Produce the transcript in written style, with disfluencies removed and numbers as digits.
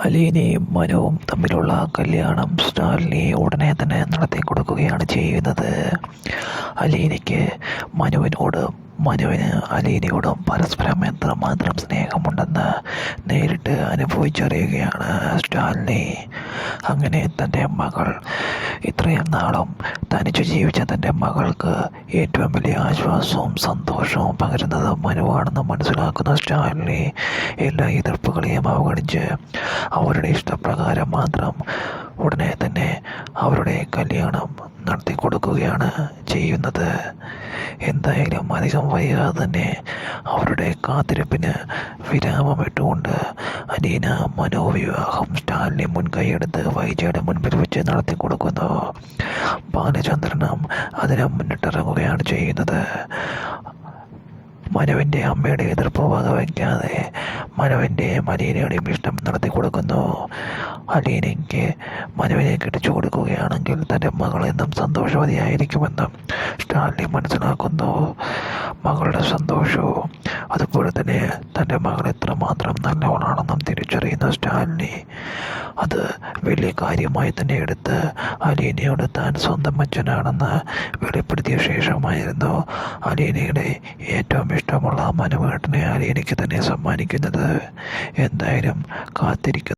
അലീനയും മനുവും തമ്മിലുള്ള കല്യാണം സ്റ്റാലിനി ഉടനെ തന്നെ നടത്തി കൊടുക്കുകയാണ് ചെയ്യുന്നത്. അലീനയ്ക്ക് മനുവിനോടും മനുവിന് അലീനയോടും പരസ്പരം എത്രമാത്രം സ്നേഹമുണ്ടെന്ന് നേരിട്ട് അനുഭവിച്ചറിയുകയാണ് സ്റ്റാലിനി. അങ്ങനെ തൻ്റെ മകൾ, ഇത്രയും നാളും തനിച്ചു ജീവിച്ച തൻ്റെ മകൾക്ക് ഏറ്റവും വലിയ ആശ്വാസവും സന്തോഷവും പകരുന്നത് മനുവാണെന്ന് മനസ്സിലാക്കുന്ന സ്റ്റാലിനി എല്ലാ എതിർപ്പുകളെയും അവഗണിച്ച് അവരുടെ ഇഷ്ടപ്രകാരം മാത്രം ഉടനെ തന്നെ അവരുടെ കല്യാണം നടത്തി കൊടുക്കുകയാണ് ചെയ്യുന്നത്. എന്തായാലും അധികം വൈകാതെ തന്നെ അവരുടെ കാത്തിരിപ്പിന് വിരാമമിട്ടുകൊണ്ട് അലീന മനോ വിവാഹം സ്റ്റാലിനി മുൻകൈയെടുത്ത് വൈജയുടെ മുൻപിൽ വെച്ച് നടത്തി കൊടുക്കുന്നു. ബാലചന്ദ്രനും അതിനെ മുന്നിട്ടിറങ്ങുകയാണ് ചെയ്യുന്നത്. മനുവിൻ്റെ അമ്മയുടെ എതിർപ്പ് വകവയ്ക്കാതെ മനുവിൻ്റെയും അലീനയുടെയും ഇഷ്ടം നടത്തി കൊടുക്കുന്നു. അലീനയ്ക്ക് മനുവിനെ കെട്ടിച്ചു കൊടുക്കുകയാണെങ്കിൽ തൻ്റെ മകൾ എന്നും സന്തോഷവതിയായിരിക്കുമെന്നും സ്റ്റാലിനി മനസ്സിലാക്കുന്നു. മകളുടെ സന്തോഷവും അതുപോലെ തന്നെ തൻ്റെ മകൾ എത്രമാത്രം നല്ലവളാണെന്നും തിരിച്ചറിയുന്ന സ്റ്റാലിനി അത് വലിയ കാര്യമായി തന്നെ എടുത്ത് അലീനയോട് താൻ സ്വന്തം അച്ഛനാണെന്ന് വെളിപ്പെടുത്തിയ ശേഷമായിരുന്നു അലീനയുടെ ഏറ്റവും ഇഷ്ടമുള്ള മനുവേട്ടനെ അലീനയ്ക്ക് തന്നെ സമ്മാനിക്കുന്നത്. എന്തായാലും കാത്തിരിക്കുന്നു.